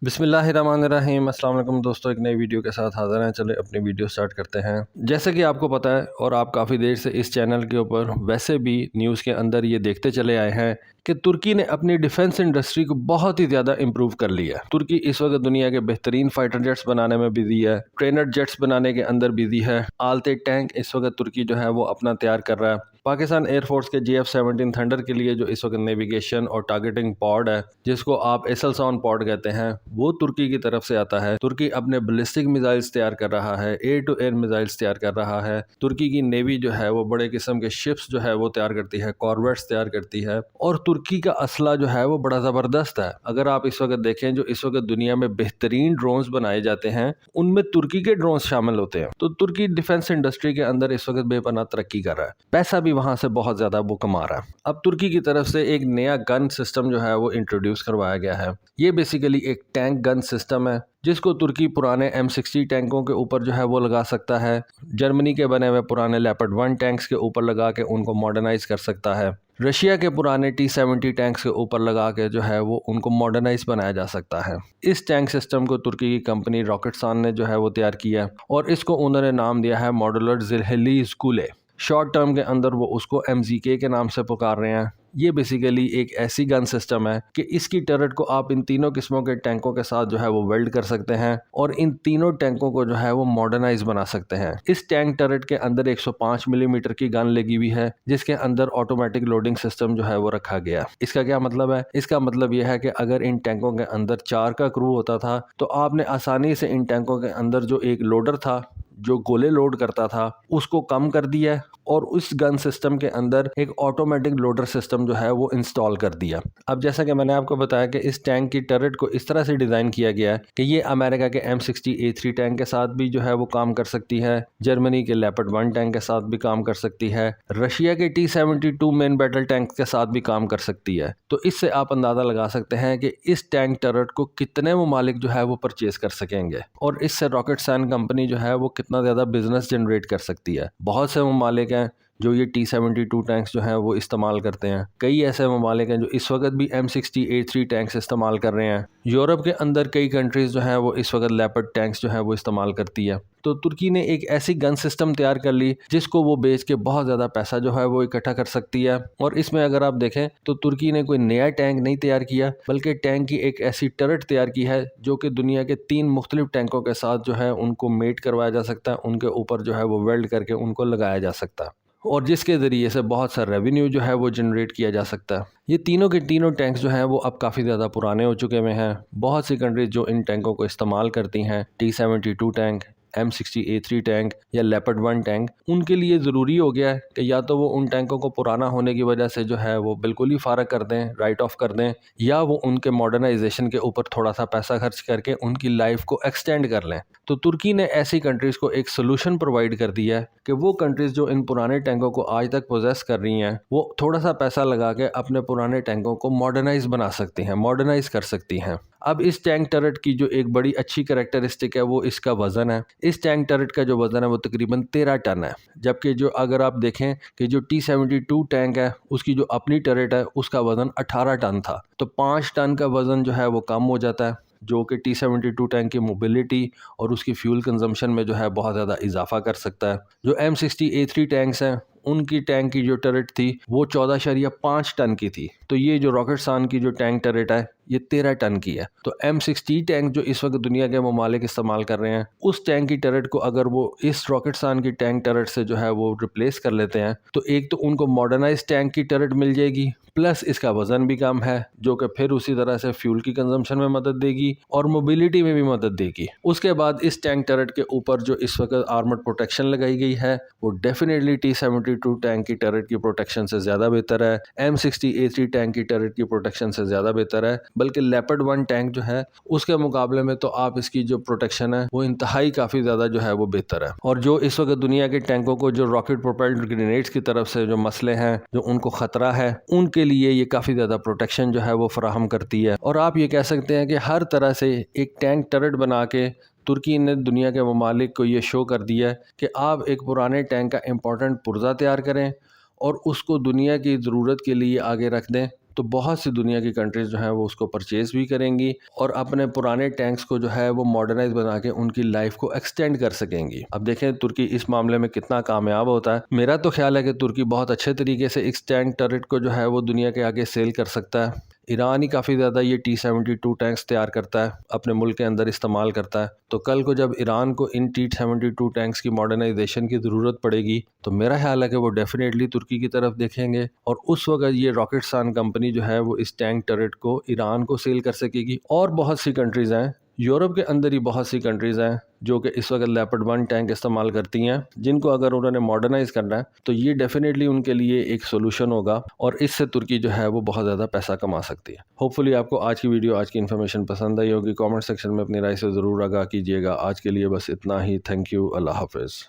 बिस्मिल्लाहिर्रहमानिर्रहीम। अस्सलाम वालेकुम दोस्तों, एक नई वीडियो के साथ हाज़िर हैं। चले अपनी वीडियो स्टार्ट करते हैं। जैसे कि आपको पता है और आप काफ़ी देर से इस चैनल के ऊपर वैसे भी न्यूज़ के अंदर ये देखते चले आए हैं कि तुर्की ने अपनी डिफेंस इंडस्ट्री को बहुत ही ज़्यादा इम्प्रूव कर लिया है। तुर्की इस वक्त दुनिया के बेहतरीन फाइटर जेट्स बनाने में बिजी है, ट्रेनर जेट्स बनाने के अंदर बिजी है, आलते टैंक इस वक्त तुर्की जो है वो अपना तैयार कर रहा है। पाकिस्तान एयरफोर्स के GF-17 थंडर के लिए जो इस वक्त नेविगेशन और टारगेटिंग पॉड है, जिसको आप एसलसॉन पॉड कहते हैं, वो तुर्की की तरफ से आता है। तुर्की अपने बैलिस्टिक मिसाइल्स तैयार कर रहा है, एयर टू एयर मिसाइल्स तैयार कर रहा है। तुर्की की नेवी जो है वो बड़े किस्म के शिप्स जो है वो तैयार करती है, कॉर्वेट्स तैयार करती है। और तुर्की का असला जो है वो बड़ा ज़बरदस्त है। अगर आप इस वक्त देखें, जो इस वक्त दुनिया में बेहतरीन ड्रोन्स बनाए जाते हैं उनमें तुर्की के ड्रोन्स शामिल होते हैं। तो तुर्की डिफेंस इंडस्ट्री के अंदर इस वक्त बेपनाह तरक्की कर रहा है, पैसा भी वहां से बहुत ज़्यादा वो कमा रहा है। अब तुर्की की तरफ से एक नया गन सिस्टम जो है वो इंट्रोड्यूस करवाया गया है। ये बेसिकली एक टैंक गन सिस्टम है जिसको तुर्की पुराने M60 टैंकों के ऊपर जो है वो लगा सकता है। जर्मनी के बने हुए पुराने लेपर्ड 1 टैंक्स के ऊपर लगा के उनको मॉडर्नाइज कर सकता है। रशिया के पुराने T-70 टैंक्स के ऊपर लगा के जो है वो उनको मॉडर्नाइज बनाया जा सकता है। इस टैंक सिस्टम को तुर्की की कंपनी रॉकेटसान ने जो है वो तैयार किया और इसको उन्होंने नाम दिया है मॉडुलर ज़िलहलीज़ कूले। शॉर्ट टर्म के अंदर वो उसको MZK के नाम से पुकार रहे हैं। ये बेसिकली एक ऐसी गन सिस्टम है कि इसकी टर्रेट को आप इन तीनों किस्मों के टैंकों के साथ जो है वो वेल्ड कर सकते हैं और इन तीनों टैंकों को जो है वो मॉडर्नाइज बना सकते हैं। इस टैंक टर्रेट के अंदर 105 मिलीमीटर की गन लगी हुई है जिसके अंदर ऑटोमेटिक लोडिंग सिस्टम जो है वो रखा गया। इसका क्या मतलब है? इसका मतलब यह है कि अगर इन टैंकों के अंदर 4 का क्रू होता था तो आपने आसानी से इन टैंकों के अंदर जो एक लोडर था जो गोले लोड करता था उसको कम कर दिया और उस गन सिस्टम के अंदर एक ऑटोमेटिक लोडर सिस्टम जो है वो इंस्टॉल कर दिया। अब जैसा कि मैंने आपको बताया कि इस टैंक की टर्रेट को इस तरह से डिज़ाइन किया गया है कि ये अमेरिका के M60A3 टैंक के साथ भी जो है वो काम कर सकती है, जर्मनी के लेपर्ड 1 टैंक के साथ भी काम कर सकती है, रशिया के T-72 मेन बैटल टैंक के साथ भी काम कर सकती है। तो इससे आप अंदाज़ा लगा सकते हैं कि इस टैंक टर्रेट को कितने ममालिक जो है वो परचेज कर सकेंगे और इससे रॉकेटसान कंपनी जो है वो कितना ज़्यादा बिजनेस जनरेट कर सकती है। बहुत से ममालिक हैं जो ये T-72 टैंक्स जो हैं वो इस्तेमाल करते हैं। कई ऐसे ममालिक हैं जो इस वक्त भी M60A3 टैंक्स इस्तेमाल कर रहे हैं। यूरोप के अंदर कई कंट्रीज़ जो हैं वो इस वक्त लेपर्ड टैंक्स जो हैं वो इस्तेमाल करती है। तो तुर्की ने एक ऐसी गन सिस्टम तैयार कर ली जिसको वो बेच के बहुत ज़्यादा पैसा जो है वो इकट्ठा कर सकती है। और इसमें अगर आप देखें तो तुर्की ने कोई नया टैंक नहीं तैयार किया बल्कि टैंक की एक ऐसी टर्रेट तैयार की है जो कि दुनिया के 3 मुख्तलिफ टैंकों के साथ जो है उनको मेट करवाया जा सकता है, उनके ऊपर जो है वो वेल्ड करके उनको लगाया जा सकता है और जिसके ज़रिए से बहुत सा रेवेन्यू जो है वो जनरेट किया जा सकता है। ये तीनों के तीनों टैंक्स जो हैं वो अब काफ़ी ज़्यादा पुराने हो चुके हुए हैं। बहुत सी कंट्रीज जो इन टैंकों को इस्तेमाल करती हैं, T-72 टैंक, M60A3 टैंक या लेपर्ड 1 टैंक, उनके लिए ज़रूरी हो गया है कि या तो वो उन टैंकों को पुराना होने की वजह से जो है वो बिल्कुल ही फारग कर दें, राइट ऑफ कर दें, या वो उनके मॉडर्नाइजेशन के ऊपर थोड़ा सा पैसा खर्च करके उनकी लाइफ को एक्सटेंड कर लें। तो तुर्की ने ऐसी कंट्रीज़ को एक सोल्यूशन प्रोवाइड कर दिया है कि वो कंट्रीज़ जो इन पुराने टैंकों को आज तक पोजेस कर रही हैं वो थोड़ा सा पैसा लगा के अपने पुराने टैंकों को मॉडर्नाइज बना सकती हैं, मॉडर्नाइज कर सकती हैं। अब इस टैंक टर्रेट की जो एक बड़ी अच्छी कैरेक्टरिस्टिक है वो इसका वज़न है। इस टैंक टर्रेट का जो वज़न है वो तकरीबन 13 टन है, जबकि जो अगर आप देखें कि जो T-72 टैंक है उसकी जो अपनी टर्रेट है उसका वज़न 18 टन था। तो 5 टन का वज़न जो है वो कम हो जाता है, जो कि T-72 टैंक की मोबिलिटी और उसकी फ्यूल कंजम्पशन में जो है बहुत ज़्यादा इजाफा कर सकता है। जो M60A3 टैंक्स हैं उनकी टैंक की जो टर्रेट थी वो 14.5 टन की थी। तो ये जो रॉकेटसान की जो टैंक टर्रेट है ये 13 टन की है। तो M60 टैंक जो इस वक्त दुनिया के ममालिक इस्तेमाल कर रहे हैं उस टैंक की टर्रेट को अगर वो इस रॉकेटसान की टैंक टर्रेट से जो है वो रिप्लेस कर लेते हैं तो एक तो उनको मॉडर्नाइज टैंक की टर्रेट मिल जाएगी, प्लस इसका वज़न भी कम है जो कि फिर उसी तरह से फ्यूल की कंजम्पशन में मदद देगी और मोबिलिटी में भी मदद देगी। उसके बाद इस टैंक टर्रेट के ऊपर जो इस वक्त आर्मर्ड प्रोटेक्शन लगाई गई है वो डेफिनेटली T-72 टैंक की टर्रेट की प्रोटेक्शन से ज़्यादा बेहतर है, M60A3 टैंक की टर्रेट की प्रोटेक्शन से ज़्यादा बेहतर है। बल्कि लेपर्ड 1 टैंक जो है उसके मुकाबले में तो आप इसकी जो प्रोटेक्शन है वो इंतहाई काफ़ी ज़्यादा जो है वो बेहतर है। और जो इस वक्त दुनिया के टैंकों को जो रॉकेट प्रोपेल्ड ग्रेनेड्स की तरफ से जो मसले हैं, जो उनको ख़तरा है, उनके लिए ये काफ़ी ज़्यादा प्रोटेक्शन जो है वो फराहम करती है। और आप ये कह सकते हैं कि हर तरह से एक टैंक टर्रेट बना के तुर्की ने दुनिया के ममालिक को ये शो कर दिया है कि आप एक पुराने टैंक का इम्पोर्टेंट पुर्जा तैयार करें और उसको दुनिया की ज़रूरत के लिए आगे रख दें तो बहुत सी दुनिया की कंट्रीज़ जो हैं वो उसको परचेज़ भी करेंगी और अपने पुराने टैंक्स को जो है वो मॉडर्नाइज बना के उनकी लाइफ को एक्सटेंड कर सकेंगी। अब देखें तुर्की इस मामले में कितना कामयाब होता है। मेरा तो ख्याल है कि तुर्की बहुत अच्छे तरीके से इस टैंक टर्रेट को जो है वो दुनिया के आगे सेल कर सकता है। ईरान ही काफ़ी ज़्यादा ये T-72 टैंक्स तैयार करता है, अपने मुल्क के अंदर इस्तेमाल करता है। तो कल को जब ईरान को इन T-72 टैंक्स की मॉडर्नाइजेशन की ज़रूरत पड़ेगी तो मेरा ख्याल है कि वो डेफिनेटली तुर्की की तरफ देखेंगे और उस वक्त ये रॉकेटसान कंपनी जो है वो इस टैंक टर्रेट को ईरान को सेल कर सकेगी। और बहुत सी कंट्रीज़ हैं, यूरोप के अंदर ही बहुत सी कंट्रीज़ हैं जो कि इस वक्त लेपर्ड 1 टैंक इस्तेमाल करती हैं, जिनको अगर उन्होंने मॉडर्नाइज करना है तो ये डेफिनेटली उनके लिए एक सोल्यूशन होगा और इससे तुर्की जो है वो बहुत ज़्यादा पैसा कमा सकती है। होपफुली आपको आज की वीडियो, आज की इन्फॉर्मेशन पसंद आई होगी। कमेंट सेक्शन में अपनी राय से ज़रूर आगाह कीजिएगा। आज के लिए बस इतना ही। Thank you. अल्लाह हाफ़िज़।